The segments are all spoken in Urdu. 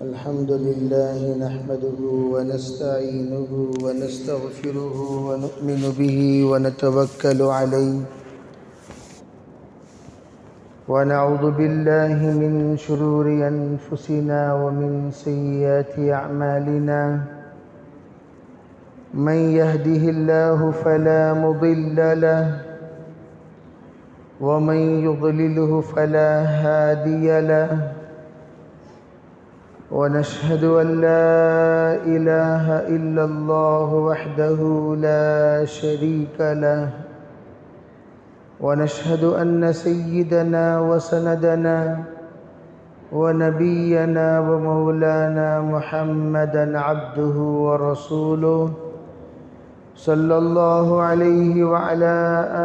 الحمد لله نحمده ونستعينه ونستغفره ونؤمن به ونتوكل عليه ونعوذ بالله من شرور أنفسنا ومن سيئات أعمالنا من يهده الله فلا مضل له ومن يضلله فلا هادي له ونشهد أن لا إله إلا الله وحده لا شريك له ونشهد أن سيدنا وسندنا ونبينا ومولانا محمدا عبده ورسوله صلى الله عليه وعلى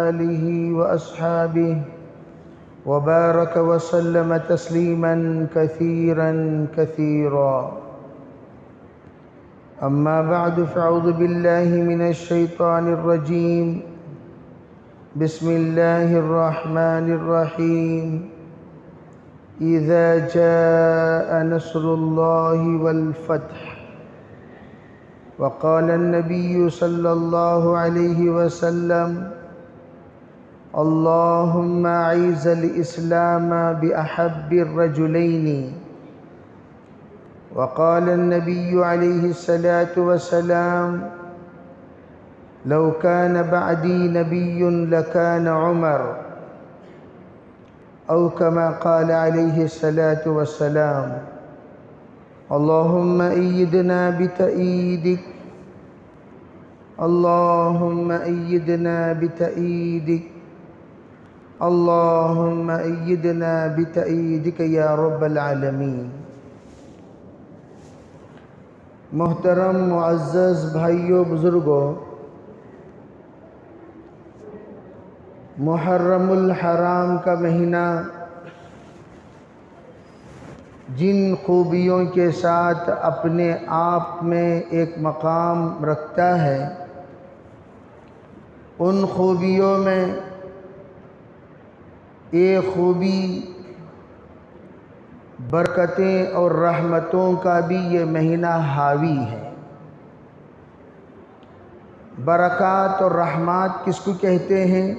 آله وأصحابه وبارك وسلم تسليما كثيرا كثيرا أما بعد فأعوذ بالله من الشيطان الرجيم بسم الله الرحمن الرحيم إذا جاء نصر الله والفتح وقال النبي صلى الله عليه وسلم اللهم أعز الإسلام بأحب الرجلين وقال النبي عليه الصلاة والسلام لو كان بعدي نبي لكان عمر أو كما قال عليه الصلاة والسلام اللهم أيدنا بتأييدك اللهم أيدنا بتأييدك اللهم أيدنا بتأييدك یا رب العالمین۔ محترم معزز بھائیوں بزرگوں، محرم الحرام کا مہینہ جن خوبیوں کے ساتھ اپنے آپ میں ایک مقام رکھتا ہے، ان خوبیوں میں ایک خوبی برکتیں اور رحمتوں کا بھی یہ مہینہ حاوی ہے۔ برکات اور رحمات کس کو کہتے ہیں؟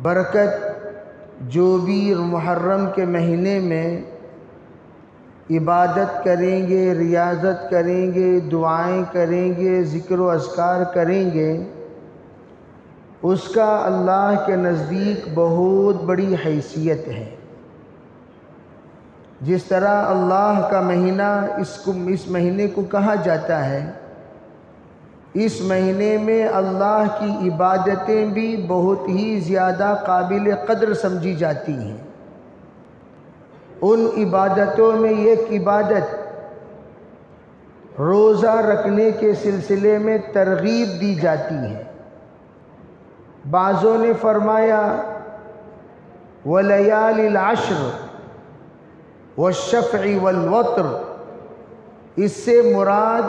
برکت جو بھی محرم کے مہینے میں عبادت کریں گے، ریاضت کریں گے، دعائیں کریں گے، ذکر و اذکار کریں گے، اس کا اللہ کے نزدیک بہت بڑی حیثیت ہے۔ جس طرح اللہ کا مہینہ اس مہینے کو کہا جاتا ہے، اس مہینے میں اللہ کی عبادتیں بھی بہت ہی زیادہ قابل قدر سمجھی جاتی ہیں۔ ان عبادتوں میں ایک عبادت روزہ رکھنے کے سلسلے میں ترغیب دی جاتی ہے۔ بعضوں نے فرمایا وَلَيَالِ الْعَشْرِ وَالشَّفْعِ وَالْوَتْرِ، اس سے مراد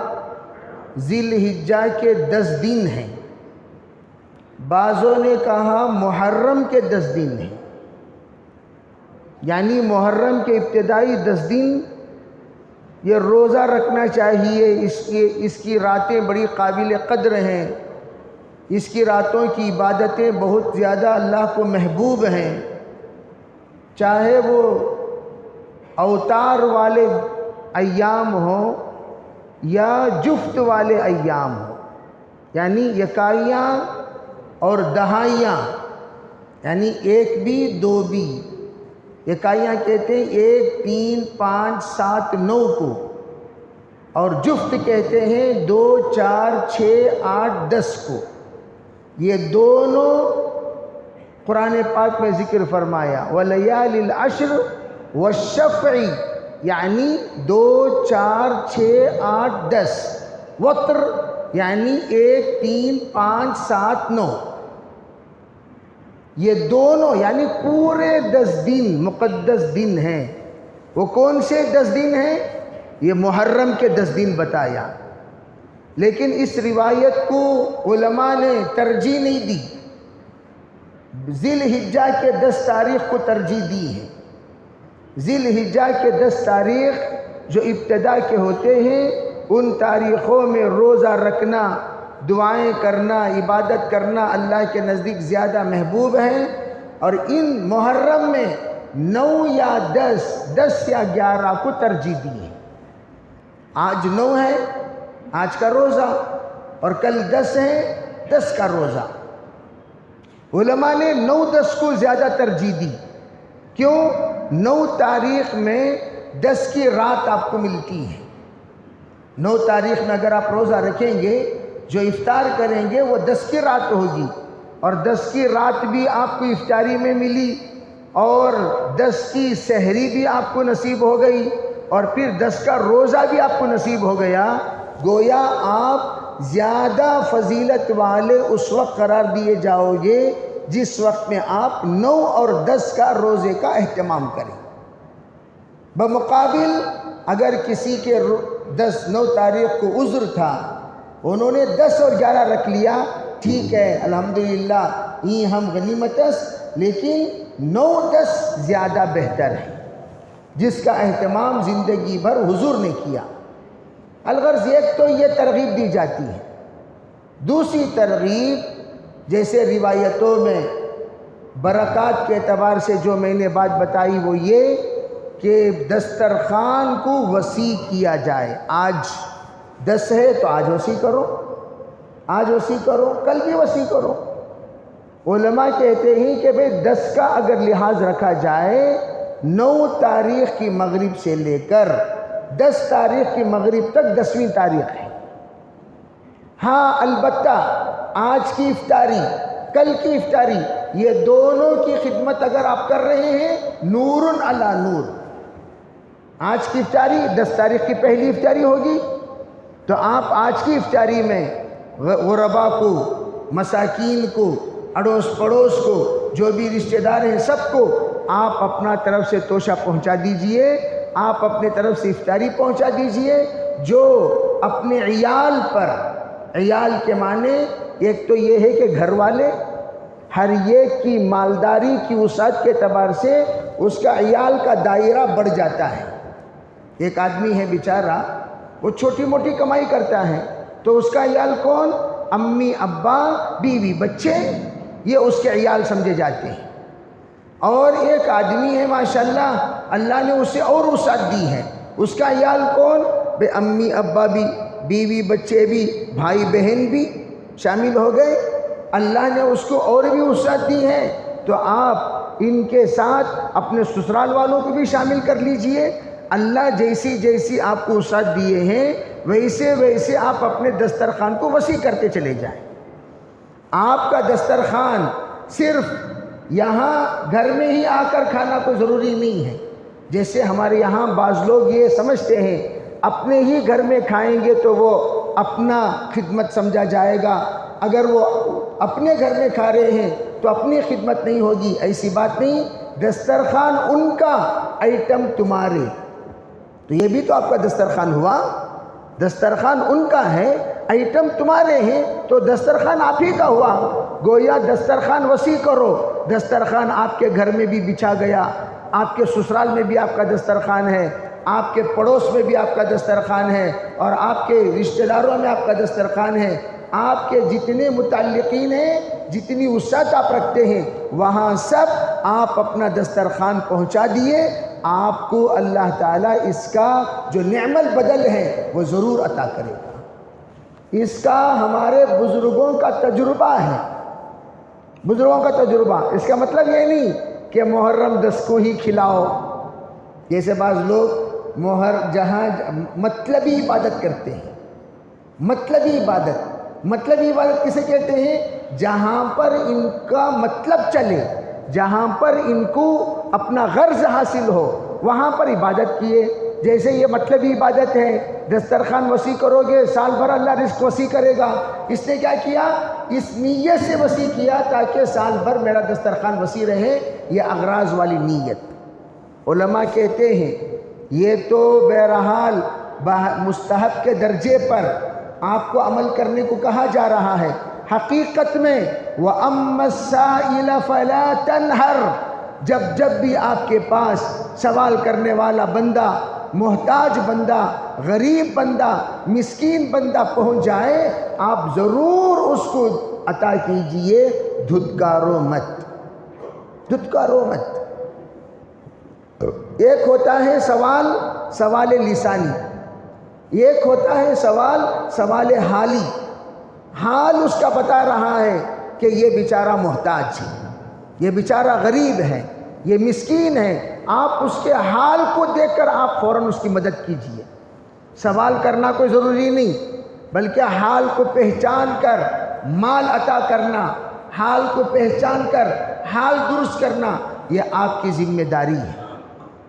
ذی الحجہ کے 10 دن ہیں۔ بعضوں نے کہا محرم کے 10 دن ہیں، یعنی محرم کے ابتدائی 10 دن یہ روزہ رکھنا چاہیے، اس کی راتیں بڑی قابل قدر ہیں، اس کی راتوں کی عبادتیں بہت زیادہ اللہ کو محبوب ہیں، چاہے وہ اوتار والے ایام ہوں یا جفت والے ایام ہوں، یعنی یکائیاں اور دہائیاں، یعنی ایک بھی دو بھی۔ یکائیاں کہتے ہیں 1، 3، 5، 7، 9 کو، اور جفت کہتے ہیں 2، 4، 6، 8، 10 کو۔ یہ دونوں قرآن پاک میں ذکر فرمایا وَلَيَالِ الْعَشْرِ وَالشَّفْعِ، یعنی 2، 4، 6، 8، 10، وتر یعنی 1، 3، 5، 7، 9۔ یہ دونوں یعنی پورے 10 دن مقدس دن ہیں۔ وہ کون سے 10 دن ہیں؟ یہ محرم کے 10 دن بتایا، لیکن اس روایت کو علماء نے ترجیح نہیں دی۔ ذی الحجہ کے 10 تاریخ کو ترجیح دی ہے۔ ذی الحجہ کے 10 تاریخ جو ابتدا کے ہوتے ہیں، ان تاریخوں میں روزہ رکھنا، دعائیں کرنا، عبادت کرنا اللہ کے نزدیک زیادہ محبوب ہے۔ اور ان محرم میں 9 یا 10 یا 11 کو ترجیح دی ہے۔ آج 9 ہے آج کا روزہ، اور کل 10 ہے 10 کا روزہ۔ علماء نے 9-10 کو زیادہ ترجیح دی۔ کیوں؟ 9 تاریخ میں 10 کی رات آپ کو ملتی ہے۔ 9 تاریخ میں اگر آپ روزہ رکھیں گے، جو افطار کریں گے وہ 10 کی رات ہوگی، اور 10 کی رات بھی آپ کو افطاری میں ملی، اور 10 کی سحری بھی آپ کو نصیب ہو گئی، اور پھر 10 کا روزہ بھی آپ کو نصیب ہو گیا۔ گویا آپ زیادہ فضیلت والے اس وقت قرار دیے جاؤ گے جس وقت میں آپ 9 اور 10 کا روزے کا اہتمام کریں۔ بمقابل اگر کسی کے 9 تاریخ کو عذر تھا، انہوں نے 10 اور 11 رکھ لیا، ٹھیک ہے الحمدللہ یہ ہم غنیمتس، لیکن 9-10 زیادہ بہتر ہے، جس کا اہتمام زندگی بھر حضور نے کیا۔ الغرض ایک تو یہ ترغیب دی جاتی ہے۔ دوسری ترغیب جیسے روایتوں میں برکات کے اعتبار سے جو میں نے بات بتائی وہ یہ کہ دسترخوان کو وسیع کیا جائے۔ آج 10 ہے تو آج وسیع کرو، آج وسیع کرو، کل بھی وسیع کرو۔ علماء کہتے ہیں کہ بھئی 10 کا اگر لحاظ رکھا جائے، 9 تاریخ کی مغرب سے لے کر 10 تاریخ کی مغرب تک 10ویں تاریخ ہے۔ ہاں البتہ آج کی افطاری، کل کی افطاری، یہ دونوں کی خدمت اگر آپ کر رہے ہیں، نور علی نور۔ آج کی افطاری 10 تاریخ کی پہلی افطاری ہوگی، تو آپ آج کی افطاری میں غربا کو، مساکین کو، اڑوس پڑوس کو، جو بھی رشتہ دار ہیں سب کو آپ اپنا طرف سے توشہ پہنچا دیجئے، آپ اپنے طرف سے افطاری پہنچا دیجئے۔ جو اپنے عیال پر، عیال کے معنی ایک تو یہ ہے کہ گھر والے، ہر ایک کی مالداری کی وسعت کے اعتبار سے اس کا عیال کا دائرہ بڑھ جاتا ہے۔ ایک آدمی ہے بیچارہ، وہ چھوٹی موٹی کمائی کرتا ہے، تو اس کا عیال کون؟ امی، ابا، بیوی، بچے، یہ اس کے عیال سمجھے جاتے ہیں۔ اور ایک آدمی ہے ماشاءاللہ اللہ نے اسے اور وسعت دی ہے، اس کا عیال کون؟ بے امی ابا بھی، بیوی بچے بھی، بھائی بہن بھی شامل ہو گئے، اللہ نے اس کو اور بھی وسعت دی ہے۔ تو آپ ان کے ساتھ اپنے سسرال والوں کو بھی شامل کر لیجئے۔ اللہ جیسی جیسی آپ کو وسعت دیے ہیں، ویسے ویسے آپ اپنے دسترخوان کو وسیع کرتے چلے جائیں۔ آپ کا دسترخوان صرف یہاں گھر میں ہی آ کر کھانا کو ضروری نہیں ہے۔ جیسے ہمارے یہاں بعض لوگ یہ سمجھتے ہیں اپنے ہی گھر میں کھائیں گے تو وہ اپنا خدمت سمجھا جائے گا، اگر وہ اپنے گھر میں کھا رہے ہیں تو اپنی خدمت نہیں ہوگی، ایسی بات نہیں۔ دسترخوان ان کا، آئٹم تمہارے، تو یہ بھی تو آپ کا دسترخوان ہوا۔ دسترخوان ان کا ہے، آئٹم تمہارے ہیں، تو دسترخوان آپ ہی کا ہوا۔ گویا دسترخوان وسیع کرو۔ دسترخوان آپ کے گھر میں بھی بچھا گیا، آپ کے سسرال میں بھی آپ کا دسترخوان ہے، آپ کے پڑوس میں بھی آپ کا دسترخوان ہے، اور آپ کے رشتہ داروں میں آپ کا دسترخوان ہے۔ آپ کے جتنے متعلقین ہیں، جتنی وسعت آپ رکھتے ہیں، وہاں سب آپ اپنا دسترخوان پہنچا دیے، آپ کو اللہ تعالیٰ اس کا جو نعم البدل ہے وہ ضرور عطا کرے گا۔ اس کا ہمارے بزرگوں کا تجربہ ہے، بزرگوں کا تجربہ۔ اس کا مطلب یہ نہیں کہ محرم 10 کو ہی کھلاؤ، جیسے بعض لوگ جہاں مطلبی عبادت کرتے ہیں۔ مطلبی عبادت کسے کہتے ہیں؟ جہاں پر ان کا مطلب چلے، جہاں پر ان کو اپنا غرض حاصل ہو، وہاں پر عبادت کیے۔ جیسے یہ مطلبی عبادت ہے، دسترخوان وسیع کرو گے سال بھر اللہ رزق وسیع کرے گا۔ اس نے کیا کیا؟ اس نیت سے وسیع کیا تاکہ سال بھر میرا دسترخوان وسیع رہے، یہ اغراض والی نیت۔ علماء کہتے ہیں یہ تو بہرحال مستحب کے درجے پر آپ کو عمل کرنے کو کہا جا رہا ہے، حقیقت میں وَأَمَّا السَّائِلَ فَلَا تَنْهَرْ، جب بھی آپ کے پاس سوال کرنے والا بندہ، محتاج بندہ، غریب بندہ، مسکین بندہ پہنچ جائے، آپ ضرور اس کو عطا کیجئے، دھتکارو مت، دھتکارو مت۔ ایک ہوتا ہے سوال لسانی، ایک ہوتا ہے سوال حالی۔ حال اس کا بتا رہا ہے کہ یہ بیچارہ محتاج ہے، یہ بیچارہ غریب ہے، یہ مسکین ہے، آپ اس کے حال کو دیکھ کر آپ فوراً اس کی مدد کیجئے۔ سوال کرنا کوئی ضروری نہیں، بلکہ حال کو پہچان کر مال عطا کرنا، حال کو پہچان کر حال درست کرنا، یہ آپ کی ذمہ داری ہے۔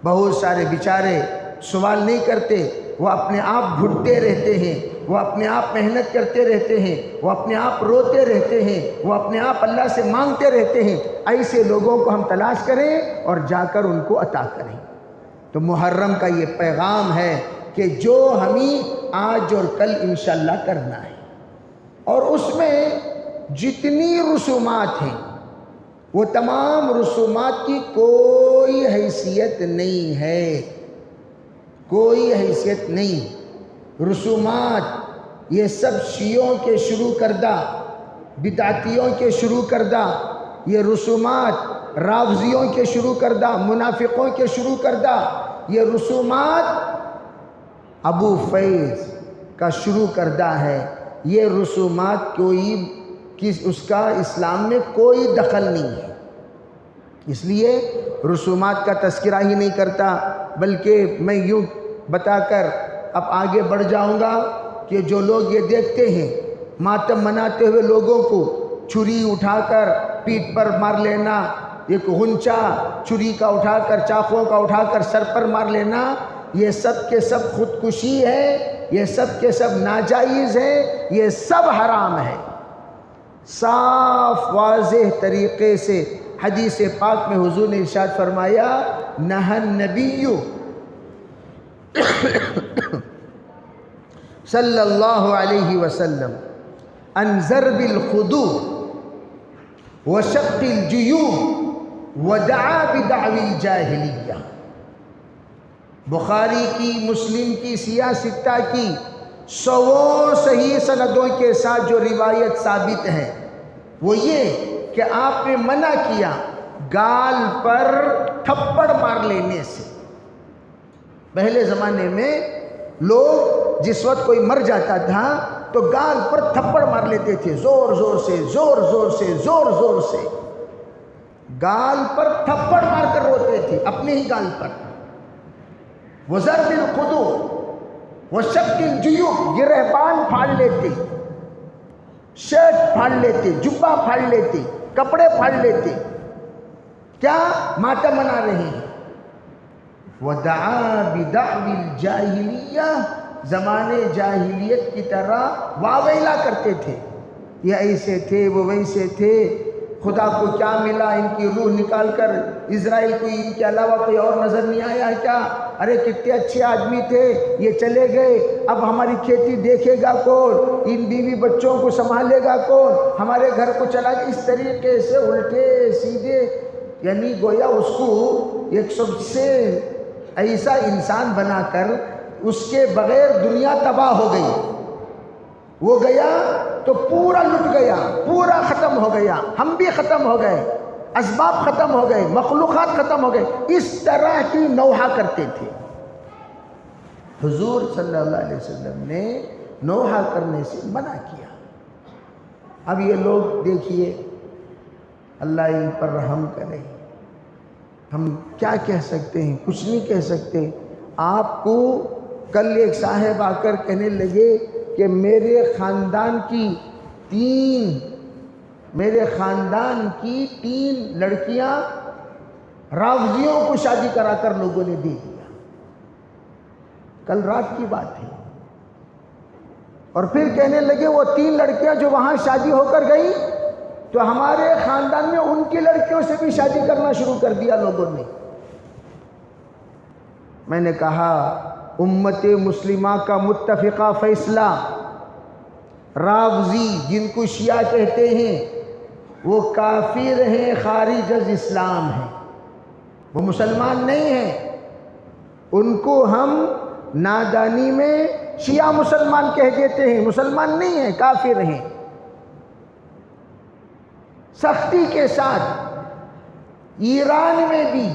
بہت سارے بیچارے سوال نہیں کرتے، وہ اپنے آپ گھٹتے رہتے ہیں، وہ اپنے آپ محنت کرتے رہتے ہیں، وہ اپنے آپ روتے رہتے ہیں، وہ اپنے آپ اللہ سے مانگتے رہتے ہیں۔ ایسے لوگوں کو ہم تلاش کریں اور جا کر ان کو عطا کریں۔ تو محرم کا یہ پیغام ہے کہ جو ہمیں آج اور کل انشاءاللہ کرنا ہے، اور اس میں جتنی رسومات ہیں وہ تمام رسومات کی کوئی حیثیت نہیں ہے، کوئی حیثیت نہیں۔ رسومات یہ سب شیعوں کے شروع کردہ، بدعتیوں کے شروع کردہ، یہ رسومات رافضیوں کے شروع کردہ، منافقوں کے شروع کردہ، یہ رسومات ابو فیض کا شروع کردہ ہے۔ یہ رسومات اس کا اسلام میں کوئی دخل نہیں ہے، اس لیے رسومات کا تذکرہ ہی نہیں کرتا۔ بلکہ میں یوں بتا کر اب آگے بڑھ جاؤں گا کہ جو لوگ یہ دیکھتے ہیں ماتم مناتے ہوئے لوگوں کو چھری اٹھا کر پیٹھ پر مار لینا، ایک غنچہ چھری کا اٹھا کر، چاقوں کا اٹھا کر سر پر مار لینا، یہ سب کے سب خودکشی ہے، یہ سب کے سب ناجائز ہے، یہ سب حرام ہے۔ صاف واضح طریقے سے حدیث پاک میں حضور نے ارشاد فرمایا، نہى النبی صلی اللہ علیہ وسلم عن ضرب الخدود وشق الجیوب ودعا بدعوی الجاہلیہ۔ بخاری کی، مسلم کی، سیاہ ستہ کی سووں صحیح سندوں کے ساتھ جو روایت ثابت ہے وہ یہ کہ آپ نے منع کیا گال پر تھپڑ مار لینے سے۔ پہلے زمانے میں لوگ جس وقت کوئی مر جاتا تھا تو گال پر تھپڑ مار لیتے تھے، زور زور سے، زور زور سے، زور زور سے گال پر تھپڑ مار کر روتے تھے، اپنے ہی گال پر۔ وضرب الخدود وشق الجیوب، گریبان پھاڑ لیتے، شرٹ پھاڑ لیتے، جبہ پھاڑ لیتے، کپڑے پھاڑ لیتے، کیا ماتم منا رہے ہیں۔ وَدَعَا بِدَعْوِ الْجَاهِلِيَّةِ، زمانے جاہلیت کی طرح واویلا کرتے تھے، یہ ایسے تھے، وہ ویسے تھے، خدا کو کیا ملا، ان کی روح نکال کر اسرائیل کو ان کے علاوہ کوئی اور نظر نہیں آیا کیا؟ ارے کتنے اچھے آدمی تھے، یہ چلے گئے، اب ہماری کھیتی دیکھے گا کون، ان بیوی بچوں کو سنبھالے گا کون، ہمارے گھر کو چلا گا۔ اس طریقے سے الٹے سیدھے، یعنی گویا اس کو ایک سب سے ایسا انسان بنا کر اس کے بغیر دنیا تباہ ہو گئی۔ وہ گیا تو پورا لٹ گیا، پورا ختم ہو گیا، ہم بھی ختم ہو گئے، اسباب ختم ہو گئے، مخلوقات ختم ہو گئے، اس طرح کی نوحہ کرتے تھے۔ حضور صلی اللہ علیہ وسلم نے نوحہ کرنے سے منع کیا۔ اب یہ لوگ دیکھیے، اللہ ان پر رحم کرے، ہم کیا کہہ سکتے ہیں، کچھ نہیں کہہ سکتے۔ آپ کو کل ایک صاحب آ کر کہنے لگے کہ میرے خاندان کی تین لڑکیاں رافضیوں کو شادی کرا کر لوگوں نے دے دیا، کل رات کی بات ہے۔ اور پھر کہنے لگے وہ تین لڑکیاں جو وہاں شادی ہو کر گئی تو ہمارے خاندان میں ان کی لڑکیوں سے بھی شادی کرنا شروع کر دیا لوگوں نے۔ میں نے کہا امت مسلمہ کا متفقہ فیصلہ رافضی جن کو شیعہ کہتے ہیں وہ کافر ہیں، خارج از اسلام ہیں، وہ مسلمان نہیں ہیں۔ ان کو ہم نادانی میں شیعہ مسلمان کہہ دیتے ہیں، مسلمان نہیں ہیں، کافر ہیں۔ سختی کے ساتھ ایران میں بھی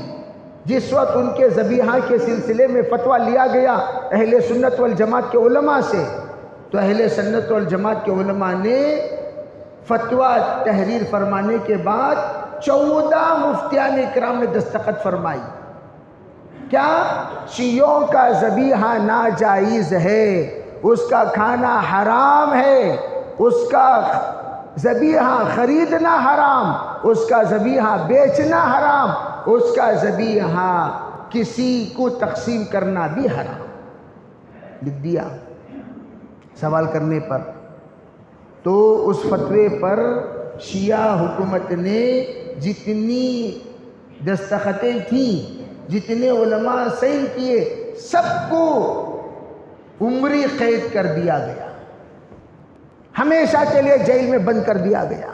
جس وقت ان کے ذبیحہ کے سلسلے میں فتویٰ لیا گیا اہل سنت والجماعت کے علماء سے، تو اہل سنت والجماعت کے علماء نے فتویٰ تحریر فرمانے کے بعد 14 مفتیان اکرام نے دستخط فرمائی۔ کیا؟ شیعوں کا ذبیحہ ناجائز ہے، اس کا کھانا حرام ہے، اس کا ذبیحہ خریدنا حرام، اس کا ذبیحہ بیچنا حرام، اس کا ذبیحہ کسی کو تقسیم کرنا بھی حرام لکھ دیا سوال کرنے پر۔ تو اس فتوے پر شیعہ حکومت نے جتنی دستخطیں تھیں، جتنے علماء سائن کیے، سب کو عمری قید کر دیا گیا، ہمیشہ کے لیے جیل میں بند کر دیا گیا۔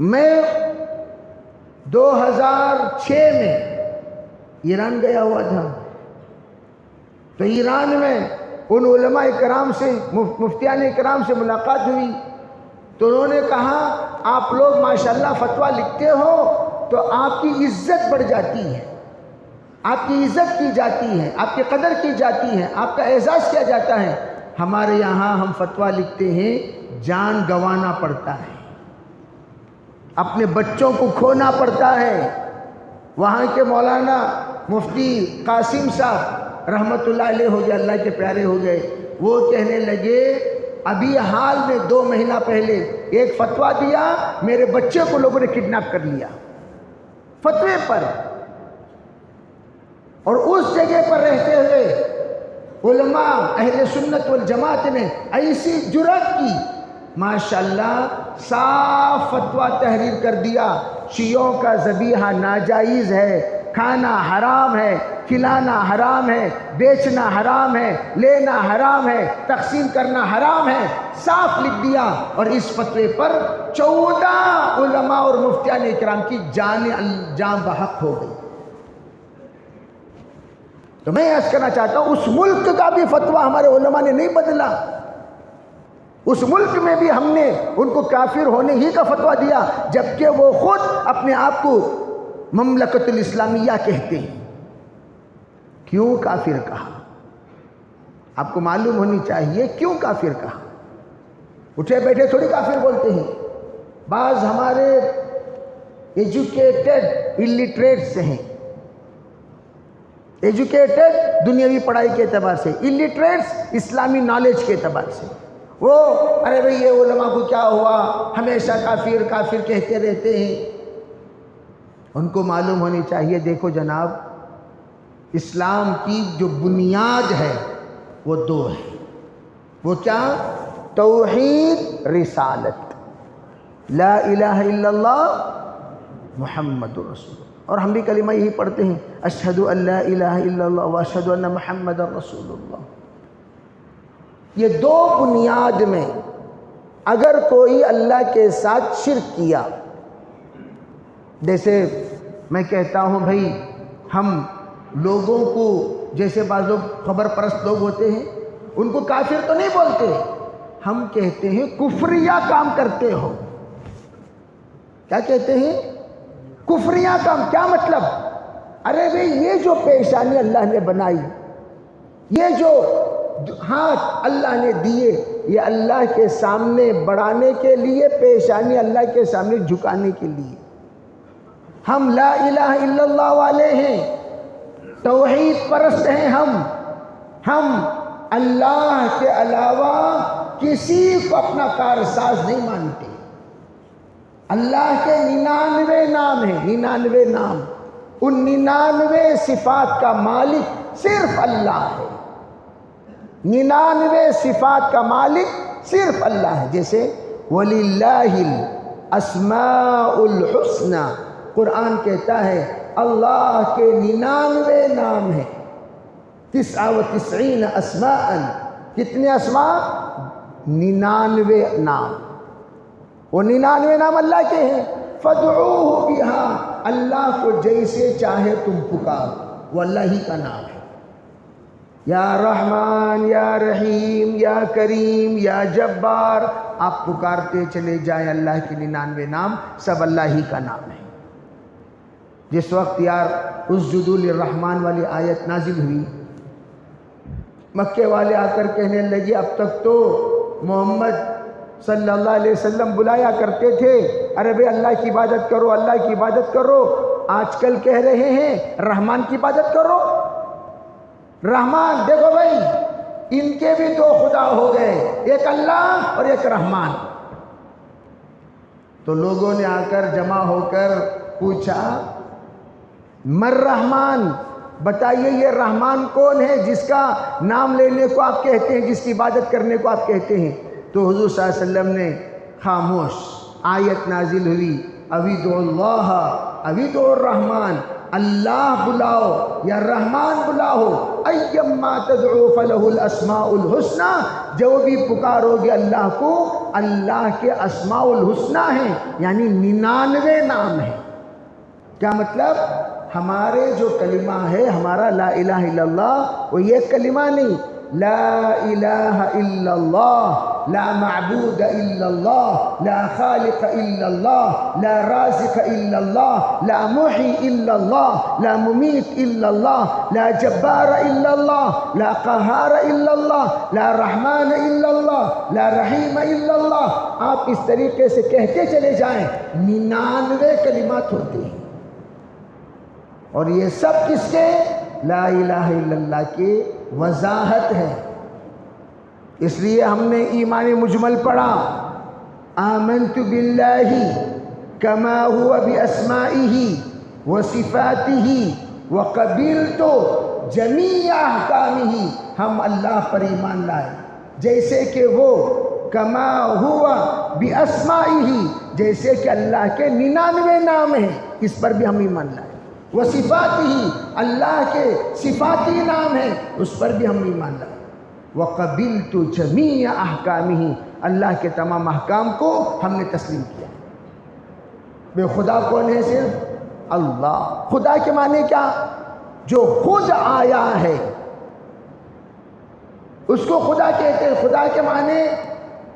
میں 2006 میں ایران گیا ہوا تھا، تو ایران میں ان علماء کرام سے، مفتیان کرام سے ملاقات ہوئی، تو انہوں نے کہا آپ لوگ ماشاءاللہ فتویٰ لکھتے ہو تو آپ کی عزت بڑھ جاتی ہے، آپ کی عزت کی جاتی ہے، آپ کی قدر کی جاتی ہے، آپ کا اعزاز کیا جاتا ہے۔ ہمارے یہاں ہم فتویٰ لکھتے ہیں جان گنوانا پڑتا ہے، اپنے بچوں کو کھونا پڑتا ہے۔ وہاں کے مولانا مفتی قاسم صاحب رحمت اللہ علیہ ہو گئے، اللہ کے پیارے ہو گئے، وہ کہنے لگے ابھی حال میں 2 مہینہ پہلے ایک فتویٰ دیا، میرے بچے کو لوگوں نے کڈنیپ کر لیا فتوے پر، اور اس جگہ پر رہتے ہوئے علماء اہل سنت والجماعت نے ایسی جرأت کی، ماشاءاللہ صاف فتویٰ تحریر کر دیا، شیعوں کا ذبیحہ ناجائز ہے، کھانا حرام ہے، کھلانا حرام ہے، بیچنا حرام ہے، لینا حرام ہے، تقسیم کرنا حرام ہے، صاف لکھ دیا۔ اور اس فتوے پر 14 علماء اور مفتیان اکرام کی جان بحق ہو گئی۔ تو میں عرض کرنا چاہتا ہوں اس ملک کا بھی فتویٰ ہمارے علماء نے نہیں بدلا، اس ملک میں بھی ہم نے ان کو کافر ہونے ہی کا فتویٰ دیا، جبکہ وہ خود اپنے آپ کو مملکت الاسلامیہ کہتے ہیں۔ کیوں کافر کہا؟ آپ کو معلوم ہونی چاہیے کیوں کافر کہا۔ اٹھے بیٹھے تھوڑی کافر بولتے ہیں، بعض ہمارے ایجوکیٹڈ الٹریٹ سے ہیں، ایجوکیٹڈ دنیاوی پڑھائی کے اعتبار سے، الٹریٹس اسلامی نالج کے اعتبار سے، وہ ارے بھئی یہ علماء کو کیا ہوا، ہمیشہ کافر کافر کہتے رہتے ہیں۔ ان کو معلوم ہونی چاہیے دیکھو جناب، اسلام کی جو بنیاد ہے وہ 2 ہے، وہ کیا؟ توحید، رسالت، لا الہ الا اللہ محمد رسول اللہ۔ اور ہم بھی کلمہ یہی پڑھتے ہیں، اشہد ان لا الہ الا اللہ واشہد ان محمد رسول اللہ۔ یہ 2 بنیاد میں اگر کوئی اللہ کے ساتھ شرک کیا، جیسے میں کہتا ہوں بھائی ہم لوگوں کو، جیسے بعض لوگ خبر پرست لوگ ہوتے ہیں، ان کو کافر تو نہیں بولتے، ہم کہتے ہیں کفریہ کام کرتے ہو۔ کیا کہتے ہیں؟ کفریہ کام۔ کیا مطلب؟ ارے بھئی یہ جو پیشانی اللہ نے بنائی، یہ جو ہاتھ اللہ نے دیے، یہ اللہ کے سامنے بڑھانے کے لیے، پیشانی اللہ کے سامنے جھکانے کے لیے۔ ہم لا الہ الا اللہ والے ہیں، توحید پرست ہیں، ہم اللہ کے علاوہ کسی کو اپنا کارساز نہیں مانتے۔ اللہ کے 99 نام ہیں، 99 نام، ان 99 صفات کا مالک صرف اللہ ہے، 99 صفات کا مالک صرف اللہ ہے۔ جیسے وَلِلَّهِ الْأَسْمَاءُ الْحُسْنَى، قرآن کہتا ہے اللہ کے 99 نام ہیں، 99 اسماء، کتنے اسما؟ 99 نام. وہ 99 نام اللہ کے ہیں. فَادْعُوهُ بِهَا، اللہ کو جیسے چاہے تم پکار، وہ اللہ ہی کا نام ہے. یا رحمان، یا رحیم، یا کریم، یا جبار، آپ پکارتے چلے جائیں. اللہ کے 99 نام سب اللہ ہی کا نام ہے. جس وقت یار اسجدوا للرحمن والی آیت نازل ہوئی، مکے والے آ کر کہنے لگے اب تک تو محمد صلی اللہ علیہ وسلم بلایا کرتے تھے، ارے بھئی اللہ کی عبادت کرو، اللہ کی عبادت کرو. آج کل کہہ رہے ہیں رحمان کی عبادت کرو. رحمان دیکھو بھائی، ان کے بھی 2 خدا ہو گئے، ایک اللہ اور ایک رحمان. تو لوگوں نے آ کر جمع ہو کر پوچھا مر رحمان، بتائیے یہ رحمان کون ہے جس کا نام لینے کو آپ کہتے ہیں، جس کی عبادت کرنے کو آپ کہتے ہیں؟ تو حضور صلی اللہ علیہ وسلم نے خاموش. آیت نازل ہوئی اَوِدْعُوا اللَّهَ اَوِدْعُوا الرحمن، اللہ بلاؤ یا رحمان بلاؤ. اَيَّمَّا تَدْعُوا فَلَهُ الْأَسْمَاءُ الْحُسْنَى، جو بھی پکارو گے اللہ کو، اللہ کے اسماء الحسنہ ہیں، یعنی 99 نام ہیں. کیا مطلب؟ ہمارے جو کلمہ ہے ہمارا لا الہ الا اللہ، وہ یہ کلمہ نہیں. لا الہ الا اللہ، لا معبود الا اللہ، لا خالق الا اللہ، لا رازق الا اللہ، لا محی الا اللہ، لا ممیت الا اللہ، لا جبار الا اللہ، لا قہار الا اللہ، لا رحمان الا اللہ، لا رحیم الا اللہ. آپ اس طریقے سے کہتے چلے جائیں. 99 کلمات ہوتے ہیں، اور یہ سب کس کے؟ لا الہ الا اللہ کی وضاحت ہے. اس لیے ہم نے ایمان مجمل پڑھا. آمنت باللہ کما ہوا باسمائہ وصفاتہ وقبلت جمیع احکامہ. ہم اللہ پر ایمان لائے جیسے کہ وہ کما ہوا باسمائہ، جیسے کہ اللہ کے 99 نام ہیں، اس پر بھی ہم ایمان لائے. وصفاتہ، اللہ کے صفاتی نام ہیں، اس پر بھی ہم ایمان لائے. وقبلت جمیع احکامہ، اللہ کے تمام احکام کو ہم نے تسلیم کیا. بے خدا کون ہے؟ صرف اللہ. خدا کے معنی کیا؟ جو خود آیا ہے اس کو خدا کہتے ہیں. خدا کے معنی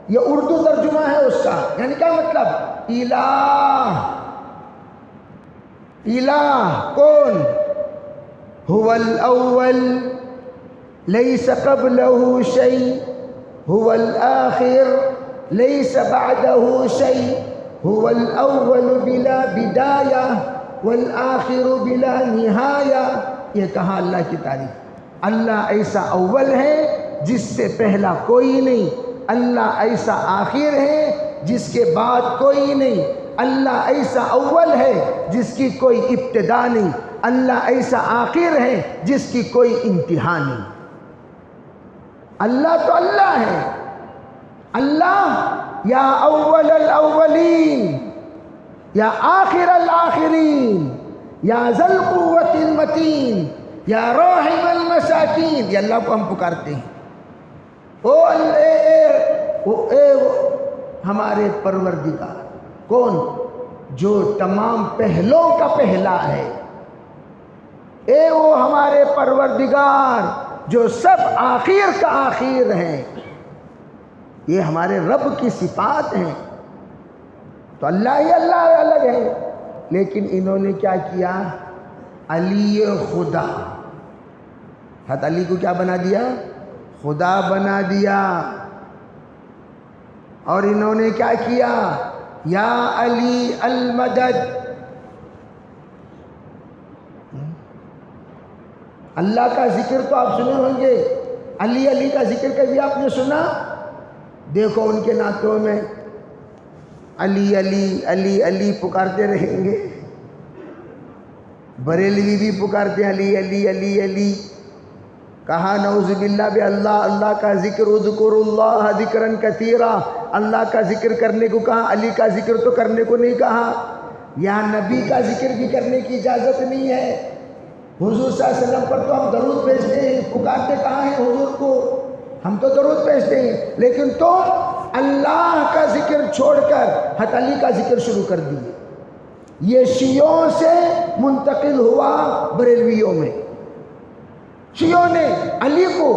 یہ اردو ترجمہ ہے اس کا، یعنی کیا مطلب؟ الہ. الہ کون؟ هو الاول ليس قبله شيء، هو الآخر ليس بعده شيء، هو الأول بلا بداية والآخر بلا نهاية. یہ کہا اللہ کی تعریف. اللہ ایسا اول ہے جس سے پہلا کوئی نہیں، اللہ ایسا آخر ہے جس کے بعد کوئی نہیں، اللہ ایسا اول ہے جس کی کوئی ابتدا نہیں، اللہ ایسا آخر ہے جس کی کوئی انتہا نہیں. اللہ تو اللہ ہے. اللہ یا اول الاولین، یا آخر الاخرین، یا ذی القوة المتین، یا راحم المساکین. یہ اللہ کو ہم پکارتے ہیں. اے ہمارے پروردگار. کون؟ جو تمام پہلوں کا پہلا ہے. اے وہ ہمارے پروردگار جو سب آخر کا آخر ہے. یہ ہمارے رب کی صفات ہیں. تو اللہ ہی اللہ الگ ہے، لیکن انہوں نے کیا کیا؟ علی خدا. حضرت علی کو کیا بنا دیا؟ خدا بنا دیا. اور انہوں نے کیا کیا؟ یا علی المدد. اللہ کا ذکر تو آپ سنے ہوں گے، علی علی کا ذکر کبھی آپ نے سنا؟ دیکھو ان کے نعتوں میں علی علی علی علی پکارتے رہیں گے. بریلوی بھی پکارتے ہیں علی علی علی علی. کہا نعوذ باللہ بے اللہ اللہ کا ذکر، اذکر اللہ ذکرا کثیرا. اللہ کا ذکر کرنے کو کہا، علی کا ذکر تو کرنے کو نہیں کہا. یہاں نبی کا ذکر بھی کرنے کی اجازت نہیں ہے. حضور صلی اللہ علیہ وسلم پر تو ہم درود بھیجتے ہیں، پکارتے کہاں ہیں حضور کو؟ ہم تو درود بھیجتے ہیں، لیکن تم اللہ کا ذکر چھوڑ کر حضرت علی کا ذکر شروع کر دیے۔ یہ شیعوں سے منتقل ہوا بریلویوں میں۔ شیعوں نے علی کو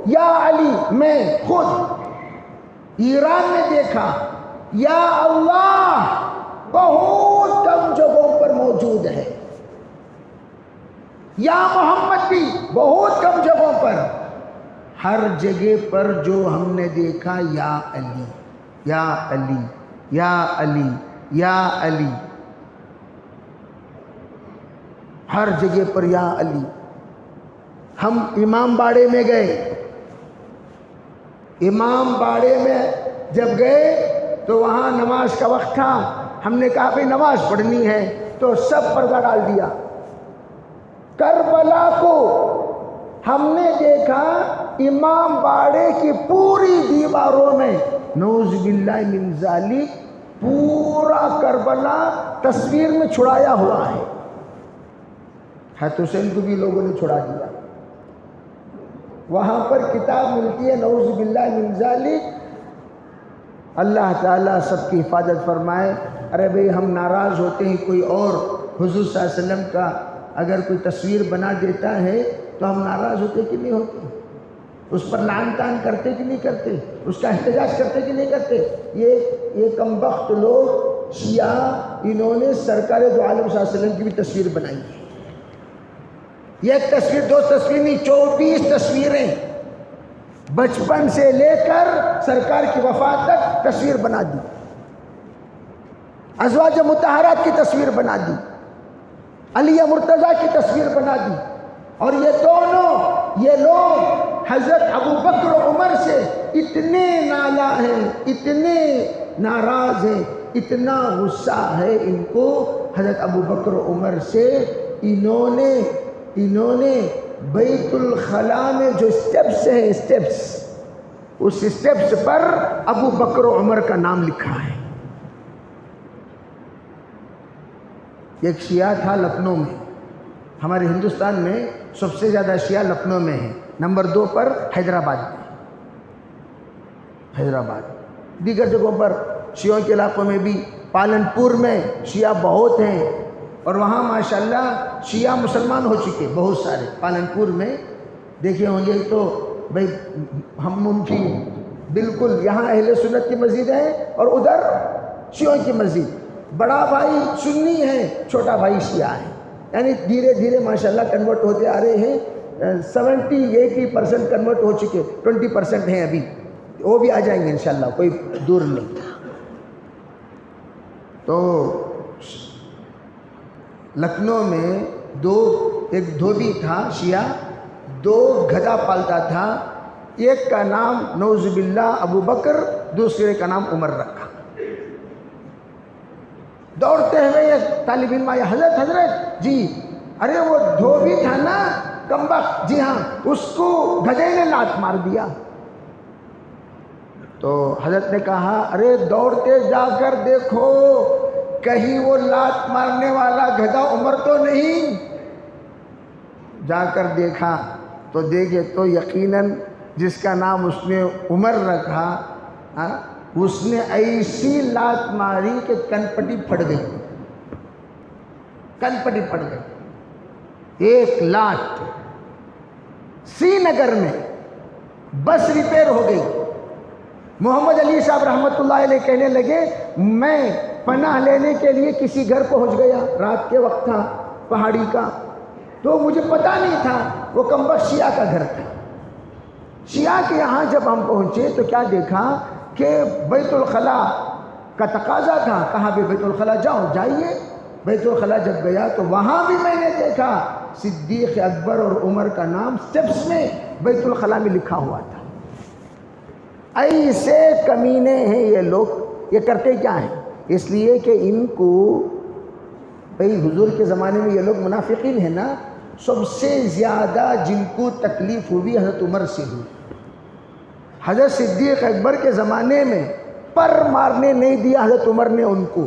یا علی، میں خود ایران میں دیکھا یا اللہ بہت کم جگہوں پر موجود ہے، یا محمد بھی بہت کم جگہوں پر۔ ہر جگہ پر جو ہم نے دیکھا یا علی یا علی یا علی یا علی، ہر جگہ پر یا علی۔ ہم امام باڑے میں گئے، امام باڑے میں جب گئے تو وہاں نماز کا وقت تھا، ہم نے کہا بھئی نماز پڑھنی ہے، تو سب پردہ ڈال دیا۔ کربلا کو ہم نے دیکھا امام باڑے کی پوری دیواروں میں، نعوذ باللہ من ذالک، پورا کربلا تصویر میں چھڑایا ہوا ہے۔ حضرت حسین کو بھی لوگوں نے چھڑا دیا۔ وہاں پر کتاب ملتی ہے نعوذ باللہ من ذالک۔ اللہ تعالیٰ سب کی حفاظت فرمائے۔ ارے بھئی ہم ناراض ہوتے ہیں، کوئی اور حضور صلی اللہ علیہ وسلم کا اگر کوئی تصویر بنا دیتا ہے تو ہم ناراض ہوتے کہ نہیں ہوتے؟ اس پر لعن طعن کرتے کہ نہیں کرتے؟ اس کا احتجاج کرتے کہ نہیں کرتے؟ یہ کمبخت لوگ شیعہ، انہوں نے سرکار دو عالم صلی اللہ علیہ وسلم کی بھی تصویر بنائی ہے۔ یہ ایک تصویر، دو تصویر نہیں، 24 تصویریں بچپن سے لے کر سرکار کی وفات تک تصویر بنا دی۔ ازواج مطہرات کی تصویر بنا دی، علیہ مرتضیٰ کی تصویر بنا دی، اور یہ دونوں یہ لوگ حضرت ابو بکر و عمر سے اتنے نالا ہیں، اتنے ناراض ہیں، اتنا غصہ ہے ان کو حضرت ابو بکر و عمر سے، انہوں نے بیت الخلاء میں جو سٹیپس ہیں، سٹیپس، اس سٹیپس پر ابو بکر و عمر کا نام لکھا ہے۔ ایک شیعہ تھا لکھنؤ میں، ہمارے ہندوستان میں سب سے زیادہ شیعہ لکھنؤ میں ہیں، نمبر 2 پر حیدرآباد میں، حیدرآباد، دیگر جگہوں پر شیعوں کے علاقوں میں بھی، پالنپور میں شیعہ بہت ہیں، اور وہاں ماشاءاللہ شیعہ مسلمان ہو چکے بہت سارے۔ پالنپور میں دیکھے ہوں گے تو بھئی ہم ان کی بالکل، یہاں اہل سنت کی مسجد ہے اور ادھر شیعوں کی مسجد، بڑا بھائی سنی ہے، چھوٹا بھائی شیعہ ہے، یعنی دھیرے دھیرے ماشاءاللہ کنورٹ ہوتے آ رہے ہیں۔ 70-80% کنورٹ ہو چکے، 20% ہیں ابھی، وہ بھی آ جائیں گے انشاءاللہ، کوئی دور نہیں۔ تو لکھنؤ میں ایک دھوبی تھا شیعہ، 2 گدھا پالتا تھا، ایک کا نام نعوذ باللہ ابو بکر، دوسرے کا نام عمر رکھا۔ دوڑتے ہوئے یہ طالب علم آیا، حضرت جی، ارے وہ دھوبی تھا نا کمبخت، جی ہاں، اس کو گدھے نے لات مار دیا۔ تو حضرت نے کہا ارے دوڑتے جا کر دیکھو کہیں وہ لات مارنے والا گدھا عمر تو نہیں۔ جا کر دیکھا تو دیکھے تو یقیناً جس کا نام اس نے عمر رکھا، اس نے ایسی لات ماری کہ کن پٹی پھٹ گئی، کن پٹی پھٹ گئی۔ ایک لات سری نگر میں بس ریپیئر ہو گئی۔ محمد علی صاحب رحمۃ اللہ علیہ کہنے لگے میں پناہ لینے کے لیے کسی گھر پہنچ گیا، رات کے وقت تھا، پہاڑی کا، تو مجھے پتا نہیں تھا وہ کمبخت شیعہ کا گھر تھا۔ شیعہ کے یہاں جب ہم پہنچے تو کیا دیکھا کہ بیت الخلاء کا تقاضا تھا، کہا بھی بیت الخلاء جاؤ، جائیے۔ بیت الخلاء جب گیا تو وہاں بھی میں نے دیکھا صدیق اکبر اور عمر کا نام سٹیپس میں بیت الخلاء میں لکھا ہوا تھا۔ ایسے کمینے ہیں یہ لوگ، یہ کرتے کیا ہیں؟ اس لیے کہ ان کو بھئی حضور کے زمانے میں یہ لوگ منافقین ہیں نا، سب سے زیادہ جن کو تکلیف ہوئی حضرت عمر سے ہوئی۔ حضرت صدیق اکبر کے زمانے میں پر مارنے نہیں دیا حضرت عمر نے ان کو۔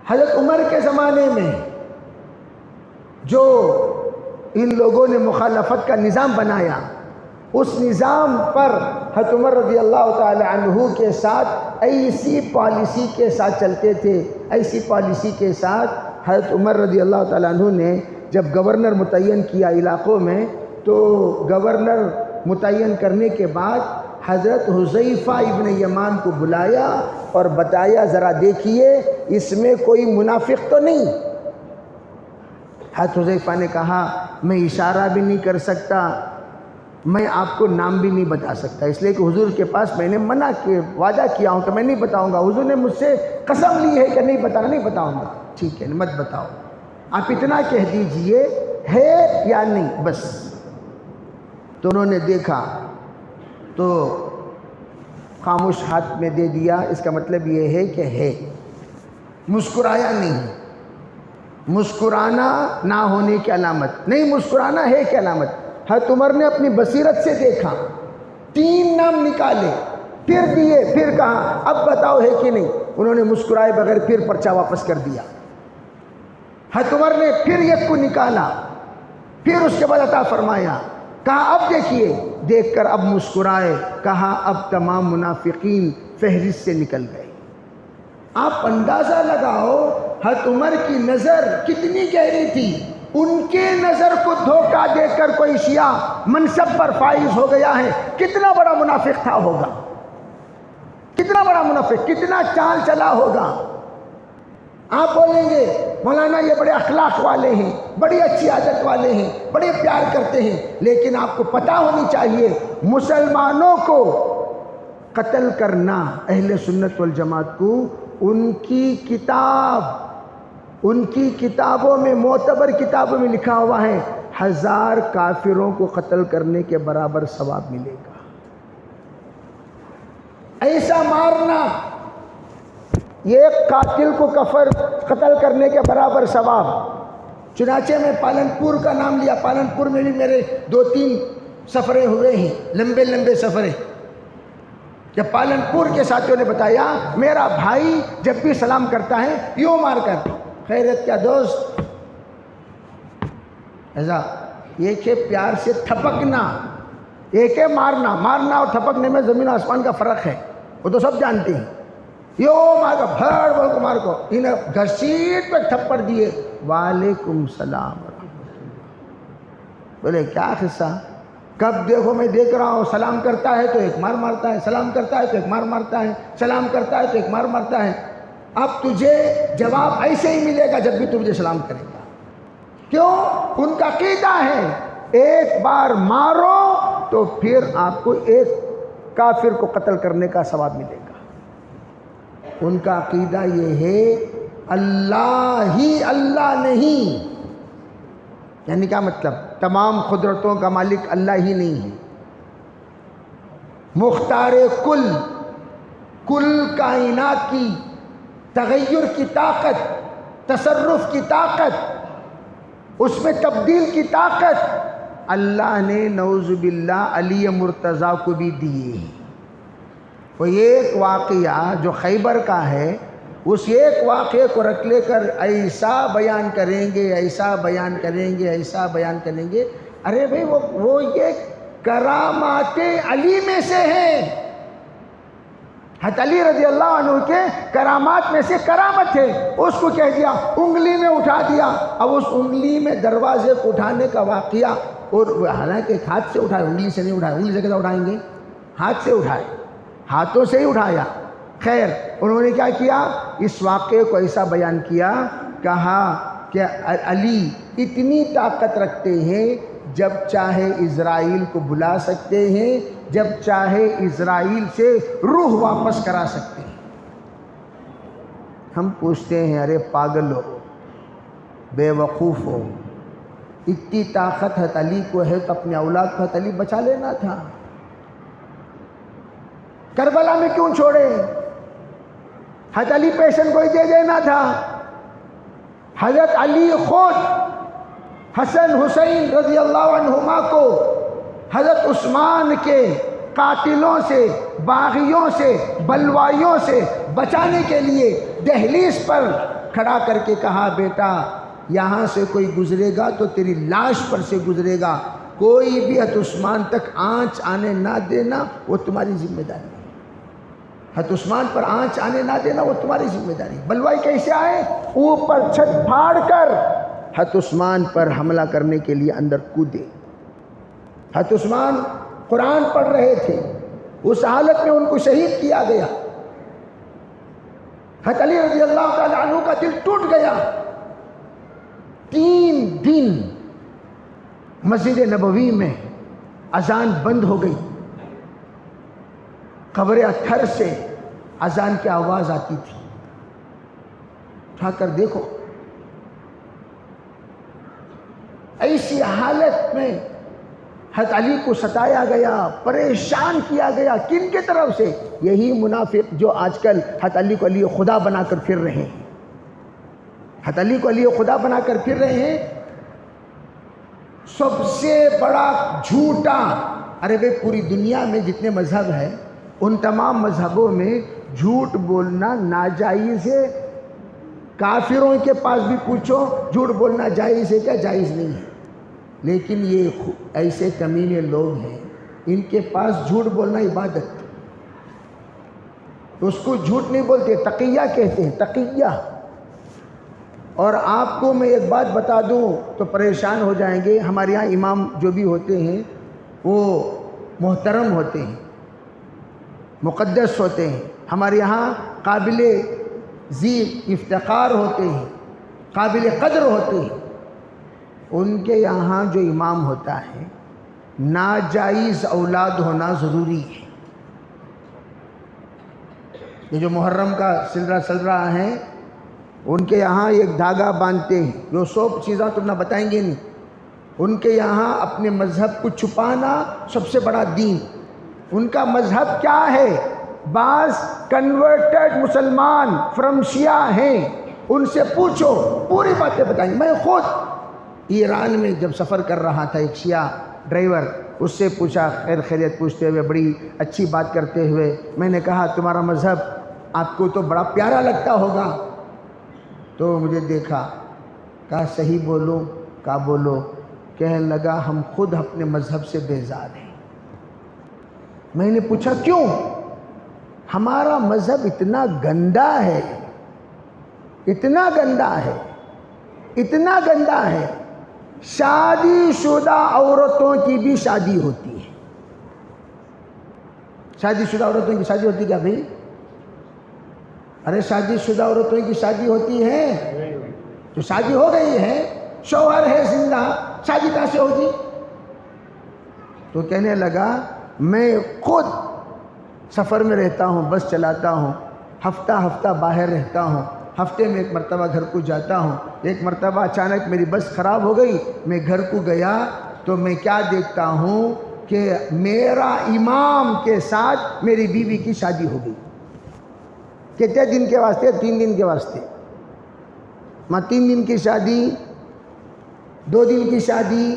حضرت عمر کے زمانے میں جو ان لوگوں نے مخالفت کا نظام بنایا، اس نظام پر حضرت عمر رضی اللہ تعالی عنہ کے ساتھ ایسی پالیسی کے ساتھ چلتے تھے، ایسی پالیسی کے ساتھ حضرت عمر رضی اللہ تعالی عنہ نے جب گورنر متعین کیا علاقوں میں، تو گورنر متعین کرنے کے بعد حضرت حذیفہ ابن یمان کو بلایا اور بتایا ذرا دیکھیے اس میں کوئی منافق تو نہیں۔ حضرت حذیفہ نے کہا میں اشارہ بھی نہیں کر سکتا، میں آپ کو نام بھی نہیں بتا سکتا، اس لیے کہ حضور کے پاس میں نے منع کیا، وعدہ کیا ہوں کہ میں نہیں بتاؤں گا، حضور نے مجھ سے قسم لی ہے کہ نہیں بتاؤں گا۔ ٹھیک ہے مت بتاؤ، آپ اتنا کہہ دیجئے ہے یا نہیں بس۔ تو انہوں نے دیکھا تو خاموش ہاتھ میں دے دیا، اس کا مطلب یہ ہے کہ ہے، مسکرایا نہیں۔ مسکرانا نہ ہونے کی علامت نہیں، مسکرانا ہے کی علامت۔ حضرت عمر نے اپنی بصیرت سے دیکھا، 3 نام نکالے، پھر دیے، پھر کہا اب بتاؤ ہے کہ نہیں۔ انہوں نے مسکرائے بغیر پھر پرچہ واپس کر دیا۔ حضرت عمر نے پھر ایک کو نکالا، پھر اس کے بعد عطا فرمایا، کہا اب دیکھیے، دیکھ کر اب مسکرائے، کہا اب تمام منافقین فہرست سے نکل گئے۔ آپ اندازہ لگاؤ حضرت عمر کی نظر کتنی گہری تھی، ان کے نظر کو دھوکہ دے کر کوئی شیعہ منصب پر فائز ہو گیا ہے، کتنا بڑا منافق تھا ہوگا، کتنا بڑا منافق، کتنا چال چلا ہوگا۔ آپ بولیں گے مولانا یہ بڑے اخلاق والے ہیں، بڑی اچھی عادت والے ہیں، بڑے پیار کرتے ہیں، لیکن آپ کو پتہ ہونی چاہیے مسلمانوں کو قتل کرنا، اہل سنت والجماعت کو، ان کی کتابوں میں، معتبر کتابوں میں لکھا ہوا ہے 1000 کافروں کو قتل کرنے کے برابر ثواب ملے گا۔ ایسا مارنا، یہ قاتل کو قتل کرنے کے برابر ثواب۔ چنانچہ میں پالنپور کا نام لیا، پالنپور میں بھی میرے 2-3 سفریں ہوئے ہیں، لمبے لمبے سفریں۔ جب پالنپور کے ساتھیوں نے بتایا میرا بھائی جب بھی سلام کرتا ہے یوں مار کر، خیریت کیا دوست، ایسا ایک ہے پیار سے تھپکنا، ایک ہے مارنا اور تھپکنے میں زمین و آسمان کا فرق ہے، وہ تو سب جانتے ہیں۔ یوں مار کو، بھڑ بول کو مار کو، انہیں گھسیٹ پہ تھپڑ دیے، وعلیکم السلام ورحمۃ اللہ۔ بولے کیا قصہ؟ کب دیکھو میں دیکھ رہا ہوں، سلام کرتا ہے تو ایک مار مارتا ہے، سلام کرتا ہے تو ایک مار مارتا ہے، سلام کرتا ہے تو ایک مار مارتا ہے۔ اب تجھے جواب ایسے ہی ملے گا جب بھی تو مجھے سلام کرے گا۔ کیوں؟ ان کا عقیدہ ہے ایک بار مارو تو پھر آپ کو ایک کافر کو قتل کرنے کا ثواب ملے گا۔ ان کا عقیدہ یہ ہے اللہ ہی اللہ نہیں، یعنی کیا مطلب؟ تمام قدرتوں کا مالک اللہ ہی نہیں ہے، مختار کل کائنات کی تغیر کی طاقت، تصرف کی طاقت، اس میں تبدیل کی طاقت اللہ نے نعوذ باللہ علی مرتضیٰ کو بھی دی ہے۔ وہ ایک واقعہ جو خیبر کا ہے، اس ایک واقعے کو رکھ لے کر ایسا بیان کریں گے، ایسا بیان کریں گے، ایسا بیان کریں گے، ارے بھئی وہ یہ کرامات علی میں سے ہے، حضرت علی رضی اللہ عنہ کے کرامات میں سے کرامت ہے۔ اس کو کہہ دیا، انگلی میں اٹھا دیا، اب اس انگلی میں دروازے کو اٹھانے کا واقعہ، اور حالانکہ ہاتھ سے اٹھائے، انگلی سے نہیں اٹھائے، انگلی سے کیسے اٹھائیں گے؟ ہاتھ سے اٹھائے، ہاتھوں سے ہی اٹھایا۔ خیر انہوں نے کیا کیا؟ اس واقعے کو ایسا بیان کیا، کہا کہ علی اتنی طاقت رکھتے ہیں جب چاہے اسرائیل کو بلا سکتے ہیں، جب چاہے اسرائیل سے روح واپس کرا سکتے ہیں۔ ہم پوچھتے ہیں ارے پاگل ہو، بے وقوف ہو، اتنی طاقت حضرت علی کو ہے تو اپنے اولاد کو حضرت علی بچا لینا تھا، کربلا میں کیوں چھوڑے؟ حضرت علی پیشن کو ہی دے دینا تھا۔ حضرت علی خود حسن حسین رضی اللہ عنہما کو حضرت عثمان کے قاتلوں سے، باغیوں سے، بلوائیوں سے بچانے کے لیے دہلیز پر کھڑا کر کے کہا بیٹا یہاں سے کوئی گزرے گا تو تیری لاش پر سے گزرے گا، کوئی بھی حضرت عثمان تک آنچ آنے نہ دینا وہ تمہاری ذمہ داری ہے. حضرت عثمان پر آنچ آنے نہ دینا وہ تمہاری ذمہ داری. بلوائی کیسے آئے؟ اوپر چھت پھاڑ کر حضرت عثمان پر حملہ کرنے کے لیے اندر کودے. حضرت عثمان قرآن پڑھ رہے تھے، اس حالت میں ان کو شہید کیا گیا. حضرت علی رضی اللہ تعالیٰ عنہ کا دل ٹوٹ گیا. 3 دن مسجد نبوی میں اذان بند ہو گئی. قبر اطہر سے اذان کی آواز آتی تھی. اٹھا کر دیکھو، ایسی حالت میں حضرت علی کو ستایا گیا، پریشان کیا گیا. کن کی طرف سے؟ یہی منافق جو آج کل حضرت علی کو علی خدا بنا کر پھر رہے ہیں. حضرت علی کو علی خدا بنا کر پھر رہے ہیں. سب سے بڑا جھوٹا، ارے بھائی پوری دنیا میں جتنے مذہب ہیں ان تمام مذہبوں میں جھوٹ بولنا ناجائز ہے. کافروں کے پاس بھی پوچھو جھوٹ بولنا جائز ہے کیا؟ جائز نہیں ہے. لیکن یہ ایسے کمینے لوگ ہیں، ان کے پاس جھوٹ بولنا عبادت. تو اس کو جھوٹ نہیں بولتے، تقیہ کہتے ہیں، تقیہ. اور آپ کو میں ایک بات بتا دوں تو پریشان ہو جائیں گے. ہمارے یہاں امام جو بھی ہوتے ہیں وہ محترم ہوتے ہیں، مقدس ہوتے ہیں. ہمارے یہاں قابل ذی افتخار ہوتے ہیں، قابل قدر ہوتے ہیں. ان کے یہاں جو امام ہوتا ہے ناجائز اولاد ہونا ضروری ہے. یہ جو محرم کا سلسلہ چل رہا ہے ان کے یہاں ایک دھاگا باندھتے ہیں، جو سب چیزاں تم نہ بتائیں گے نہیں. ان کے یہاں اپنے مذہب کو چھپانا سب سے بڑا دین. ان کا مذہب کیا ہے؟ بعض کنورٹڈ مسلمان فرام شیعہ ہیں، ان سے پوچھو پوری باتیں بتائیں گے. میں خود ایران میں جب سفر کر رہا تھا، ایک شیعہ ڈرائیور، اس سے پوچھا خیر خیریت پوچھتے ہوئے، بڑی اچھی بات کرتے ہوئے. میں نے کہا تمہارا مذہب آپ کو تو بڑا پیارا لگتا ہوگا. تو مجھے دیکھا، کہا صحیح بولو؟ کہا بولو. کہنے لگا ہم خود اپنے مذہب سے بیزار ہیں. میں نے پوچھا کیوں؟ ہمارا مذہب اتنا گندا ہے، اتنا گندا ہے، اتنا گندا ہے. شادی شدہ عورتوں کی بھی شادی ہوتی ہے. شادی شدہ عورتوں کی شادی ہوتی کیا بھائی؟ ارے شادی شدہ عورتوں کی شادی ہوتی ہے. جو شادی ہو گئی ہے، شوہر ہے زندہ، شادی کہاں سے ہوگی؟ تو کہنے لگا میں خود سفر میں رہتا ہوں، بس چلاتا ہوں، ہفتہ ہفتہ باہر رہتا ہوں، ہفتے میں ایک مرتبہ گھر کو جاتا ہوں. ایک مرتبہ اچانک میری بس خراب ہو گئی، میں گھر کو گیا تو میں کیا دیکھتا ہوں کہ میرا امام کے ساتھ میری بیوی کی شادی ہو گئی. کتنے دن کے واسطے؟ 3 دن کے واسطے. 3 دن کی شادی، 2 دن کی شادی،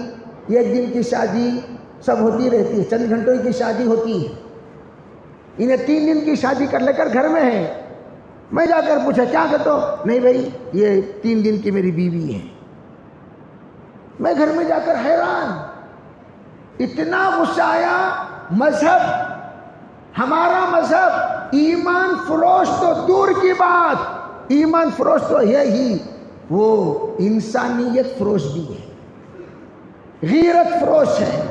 1 دن کی شادی سب ہوتی رہتی ہے. چند گھنٹوں کی شادی ہوتی ہے. انہیں 3 دن کی شادی کر لے کر گھر میں ہیں. میں جا کر پوچھا کیا کہتے ہو؟ نہیں بھائی یہ 3 دن کی میری بیوی ہے. میں گھر میں جا کر حیران، اتنا غصہ آیا. مذہب، ہمارا مذہب ایمان فروش تو دور کی بات، ایمان فروش تو ہے ہی، وہ انسانیت فروش بھی ہے، غیرت فروش ہے.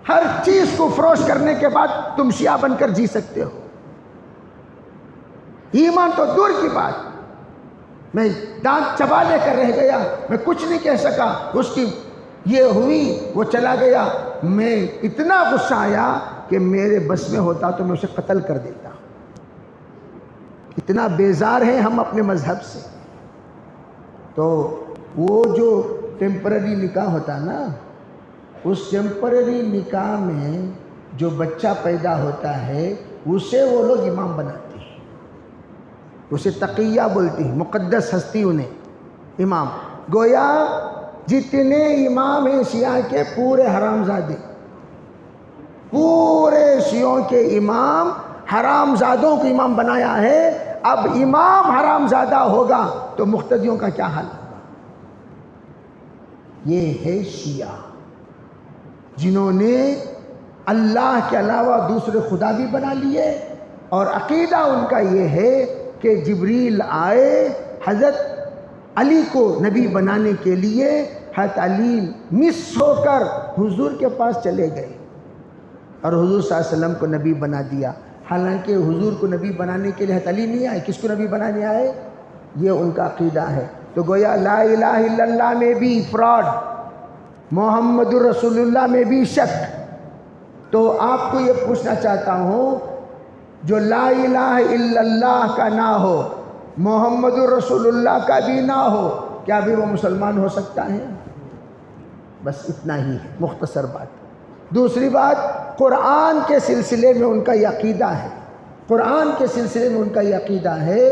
ہر چیز کو فروش کرنے کے بعد تم شیعہ بن کر جی سکتے ہو. ایمان تو دور کی بات. میں دانت چبا لے کر رہ گیا، میں کچھ نہیں کہہ سکا. اس کی یہ ہوئی، وہ چلا گیا. میں اتنا غصہ آیا کہ میرے بس میں ہوتا تو میں اسے قتل کر دیتا. اتنا بیزار ہیں ہم اپنے مذہب سے. تو وہ جو ٹیمپرری نکاح ہوتا نا، اس ٹیمپرری نکاح میں جو بچہ پیدا ہوتا ہے اسے وہ لوگ امام بناتے ہیں، اسے تقیہ بولتے ہیں، مقدس ہستی انہیں امام. گویا جتنے امام ہیں شیعہ کے پورے حرامزادے، پورے شیعوں کے امام حرامزادوں کو امام بنایا ہے. اب امام حرامزادہ ہوگا تو مقتدیوں کا کیا حال ہوگا؟ یہ ہے شیعہ. جنہوں نے اللہ کے علاوہ دوسرے خدا بھی بنا لیے، اور عقیدہ ان کا یہ ہے کہ جبریل آئے حضرت علی کو نبی بنانے کے لیے، حضرت علی مس ہو کر حضور کے پاس چلے گئے اور حضور صلی اللہ علیہ وسلم کو نبی بنا دیا، حالانکہ حضور کو نبی بنانے کے لیے حضرت علی نہیں آئے، کس کو نبی بنانے آئے؟ یہ ان کا عقیدہ ہے۔ تو گویا لا الہ الا اللہ میں بھی فراڈ، محمد رسول اللہ میں بھی شک۔ تو آپ کو یہ پوچھنا چاہتا ہوں، جو لا الہ الا اللہ کا نہ ہو، محمد رسول اللہ کا بھی نہ ہو، کیا بھی وہ مسلمان ہو سکتا ہے؟ بس اتنا ہی ہے، مختصر بات۔ دوسری بات، قرآن کے سلسلے میں ان کا یہ عقیدہ ہے، قرآن کے سلسلے میں ان کا یہ عقیدہ ہے،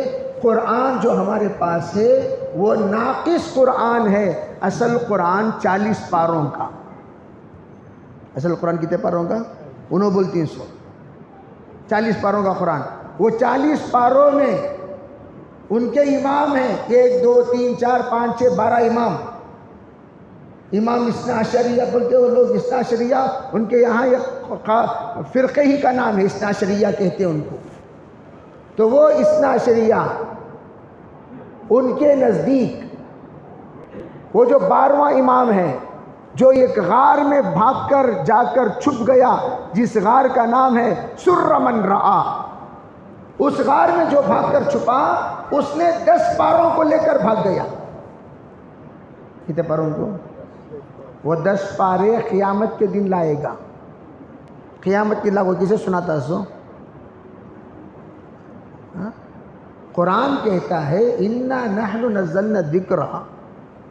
قرآن جو ہمارے پاس ہے وہ ناقص قرآن ہے، اصل قرآن 40 پاروں کا۔ اصل قرآن کتنے پاروں کا؟ انہوں بول 300، 40 پاروں کا قرآن۔ وہ 40 پاروں میں ان کے امام ہیں 1 2 3 4 5 6 12 امام، امام اثنا عشریہ بولتے وہ لوگ، اثنا عشریہ ان کے یہاں ایک فرقے ہی کا نام ہے، اثنا عشریہ کہتے ہیں ان کو۔ تو وہ اثنا عشریہ ان کے نزدیک وہ جو 12واں امام ہے، جو ایک غار میں بھاگ کر جا کر چھپ گیا، جس غار کا نام ہے سر من رعا، اس غار میں جو بھاگ کر چھپا، اس نے 10 پاروں کو لے کر بھاگ گیا۔ کتنے پاروں کو؟ وہ 10 پارے قیامت کے دن لائے گا۔ قیامت کی اللہ کو کسے سناتا سو؟ قرآن کہتا ہے اِنَّا نَحْنُ نَزَّلْنَا الذِّكْرَ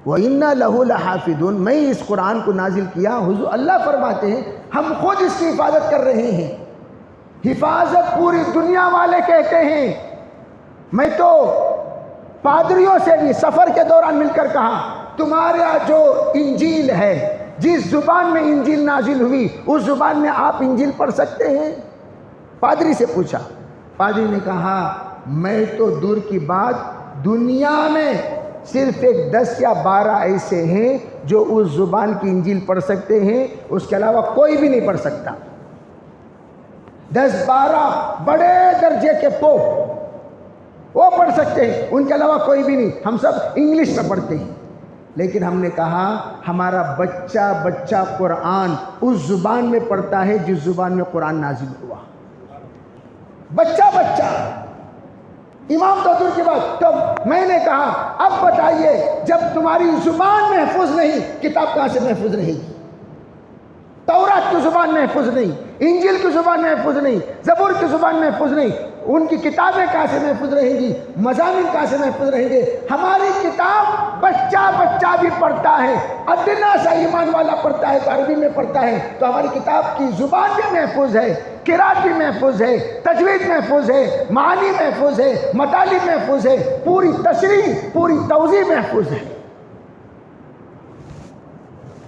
وَإِنَّا لَهُ لَحَافِظُونَ، میں اس قرآن کو نازل کیا، حضور اللہ فرماتے ہیں ہم خود اس کی حفاظت کر رہے ہیں۔ حفاظت پوری دنیا والے کہتے ہیں، میں تو پادریوں سے بھی سفر کے دوران مل کر کہا تمہارا جو انجیل ہے، جس زبان میں انجیل نازل ہوئی اس زبان میں آپ انجیل پڑھ سکتے ہیں؟ پادری سے پوچھا، پادری نے کہا میں تو دور کی بات، دنیا میں صرف 10 یا 12 ایسے ہیں جو اس زبان کی انجیل پڑھ سکتے ہیں، اس کے علاوہ کوئی بھی نہیں پڑھ سکتا۔ 10-12 بڑے درجے کے پوپ وہ پڑھ سکتے ہیں، ان کے علاوہ کوئی بھی نہیں، ہم سب انگلش میں پڑھتے ہیں۔ لیکن ہم نے کہا ہمارا بچہ قرآن اس زبان میں پڑھتا ہے جس زبان میں قرآن نازل ہوا۔ بچہ امام تو دور کی بات۔ تو میں نے کہا اب بتائیے، جب تمہاری زبان محفوظ نہیں، کتاب کہاں سے محفوظ رہے گی؟ تورات کی زبان محفوظ نہیں، انجیل کی زبان محفوظ نہیں، زبور کی زبان محفوظ نہیں، ان کی کتابیں کہاں سے محفوظ رہیں گی؟ مضامین کہاں سے محفوظ رہیں گے؟ ہماری کتاب بچہ بھی پڑھتا ہے، ادنا سا ایمان والا پڑھتا ہے تو عربی میں پڑھتا ہے، تو ہماری کتاب کی زبان بھی محفوظ ہے، قرات بھی محفوظ ہے، تجوید محفوظ ہے، معانی محفوظ ہے، مطالب محفوظ ہے، پوری تشریح پوری توضیح محفوظ ہے۔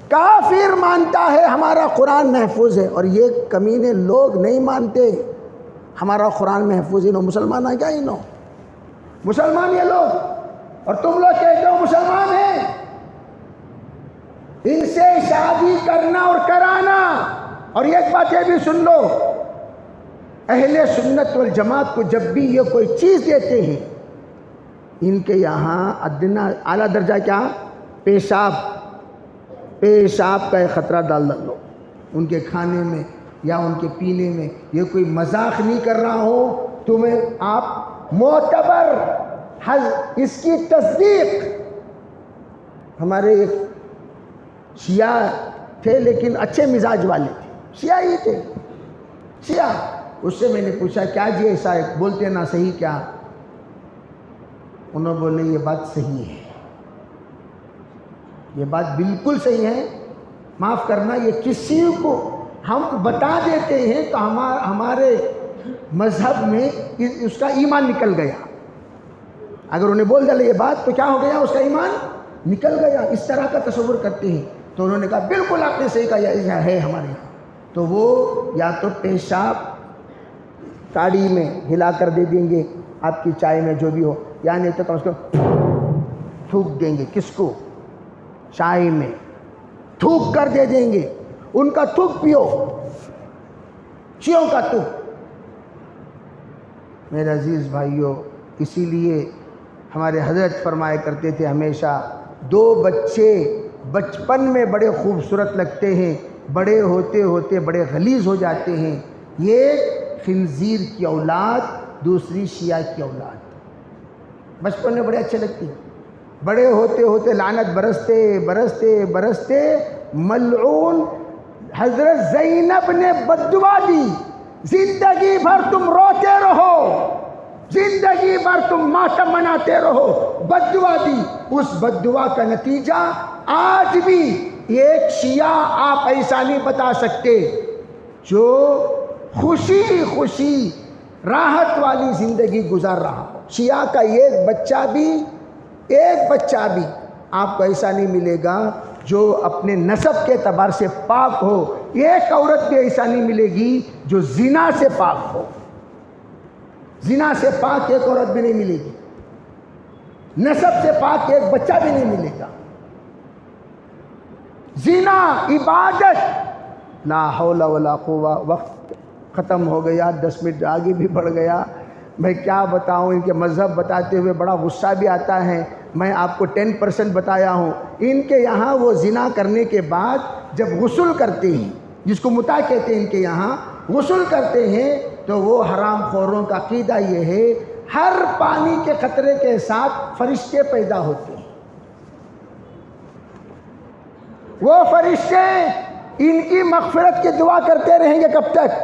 کافر مانتا ہے ہمارا قرآن محفوظ ہے، اور یہ کمینے لوگ نہیں مانتے ہمارا قرآن محفوظ ہے۔ نو مسلمان ہیں کیا؟ انہوں مسلمان یہ لوگ، اور تم لوگ کہتے ہو مسلمان ہیں۔ ان سے شادی کرنا اور کرانا، اور ایک بات یہ بھی سن لو، اہل سنت والجماعت کو جب بھی یہ کوئی چیز دیتے ہیں، ان کے یہاں ادنا اعلیٰ درجہ کیا؟ پیشاب کا ایک خطرہ ڈال دو ان کے کھانے میں یا ان کے پینے میں۔ یہ کوئی مذاق نہیں کر رہا ہو، تمہیں آپ معتبر اس کی تصدیق۔ ہمارے ایک شیعہ تھے لیکن اچھے مزاج والے تھے، شیعہ ہی تھے، شیعہ۔ اس سے میں نے پوچھا کیا جی ایسا ہے؟ بولتے نا صحیح کیا؟ انہوں بولے یہ بات صحیح ہے، یہ بات بالکل صحیح ہے۔ معاف کرنا، یہ کسی کو ہم بتا دیتے ہیں تو ہمارے مذہب میں اس کا ایمان نکل گیا۔ اگر انہیں بول ڈالے یہ بات تو کیا ہو گیا؟ اس کا ایمان نکل گیا۔ اس طرح کا تصور کرتے ہیں۔ تو انہوں نے کہا بالکل آپ نے صحیح کہا، ایسا ہے ہمارے یہاں۔ تو وہ یا تو پیشاب تاڑی میں ہلا کر دے دیں گے آپ کی چائے میں جو بھی ہو، یا نہیں تو کم سے کم تھوک دیں گے۔ کس کو؟ چائے میں تھوک کر دے دیں گے۔ ان کا تھوک پیو، شیعوں کا تھوک۔ میرے عزیز بھائیوں، اسی لیے ہمارے حضرت فرمایا کرتے تھے ہمیشہ، دو بچے بچپن میں بڑے خوبصورت لگتے ہیں، بڑے ہوتے ہوتے بڑے غلیظ ہو جاتے ہیں۔ یہ خنزیر کی اولاد، دوسری شیعہ کی اولاد۔ بچپن میں بڑے اچھے لگتے ہیں، بڑے ہوتے ہوتے لعنت برستے برستے برستے ملعون حضرت زینب نے بددعا دی، زندگی بھر تم روتے رہو، زندگی بھر تم ماتم مناتے رہو، بددعا دی۔ اس بددعا کا نتیجہ آج بھی ایک شیعہ آپ ایسا نہیں بتا سکتے جو خوشی خوشی راحت والی زندگی گزار رہا ہو۔ شیعہ کا ایک بچہ بھی آپ کو ایسا نہیں ملے گا جو اپنے نسب کے اعتبار سے پاک ہو۔ ایک عورت بھی ایسا نہیں ملے گی جو زنا سے پاک ہو۔ زنا سے پاک ایک عورت بھی نہیں ملے گی، نسب سے پاک ایک بچہ بھی نہیں ملے گا۔ زنا عبادت، لا حول ولا قوہ۔ وقت ختم ہو گیا، 10 منٹ آگے بھی بڑھ گیا۔ میں کیا بتاؤں، ان کے مذہب بتاتے ہوئے بڑا غصہ بھی آتا ہے۔ میں آپ کو 10% بتایا ہوں۔ ان کے یہاں وہ زنا کرنے کے بعد جب غسل کرتے ہیں، جس کو متع کہتے ہیں، ان کے یہاں غسل کرتے ہیں تو وہ حرام خوروں کا عقیدہ یہ ہے، ہر پانی کے قطرے کے ساتھ فرشتے پیدا ہوتے ہیں۔ وہ فرشتے ان کی مغفرت کی دعا کرتے رہیں گے کب تک؟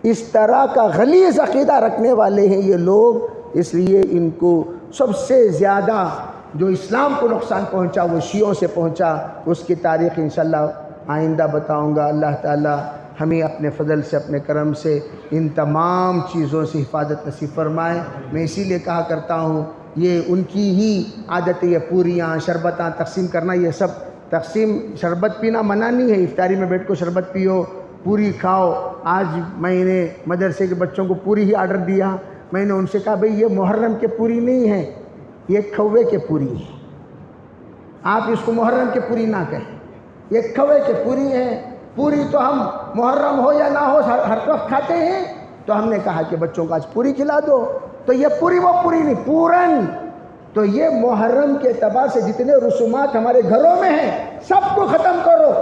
اس طرح کا غلیظ عقیدہ رکھنے والے ہیں یہ لوگ۔ اس لیے ان کو سب سے زیادہ جو اسلام کو نقصان پہنچا وہ شیعوں سے پہنچا۔ اس کی تاریخ انشاءاللہ آئندہ بتاؤں گا۔ اللہ تعالی ہمیں اپنے فضل سے، اپنے کرم سے ان تمام چیزوں سے حفاظت نصیب فرمائے۔ میں اسی لیے کہا کرتا ہوں، یہ ان کی ہی عادت ہے، یہ پوریاں شربتاں تقسیم کرنا، یہ سب تقسیم۔ شربت پینا منع نہیں ہے، افطاری میں بیٹھ کو شربت پیو، پوری کھاؤ۔ آج میں نے مدرسے کے بچوں کو پوری ہی آرڈر دیا۔ میں نے ان سے کہا بھئی یہ محرم کے پوری نہیں ہے، یہ کھوے کے پوری ہے، آپ اس کو محرم کے پوری نہ کہیں، یہ کھوے کے پوری ہے۔ پوری تو ہم محرم ہو یا نہ ہو ہر وقت کھاتے ہیں، تو ہم نے کہا کہ بچوں کو آج پوری کھلا دو۔ تو یہ پوری وہ پوری نہیں، پورن۔ تو یہ محرم کے اعتبار سے جتنے رسومات ہمارے گھروں میں ہیں سب کو ختم کرو،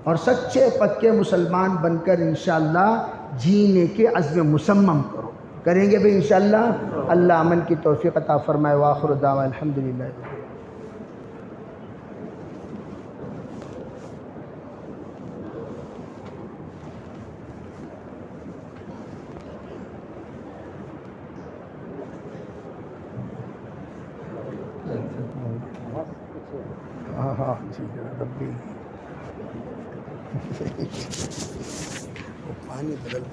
اور سچے پکے مسلمان بن کر انشاءاللہ جینے کے عزم مصمم کرو۔ کریں گے بھی انشاءاللہ۔ اللہ امن کی توفیق عطا فرمائے۔ وآخر دعوانا الحمدللہ۔ ہاں ٹھیک ہے ربی، وہ پانی بدل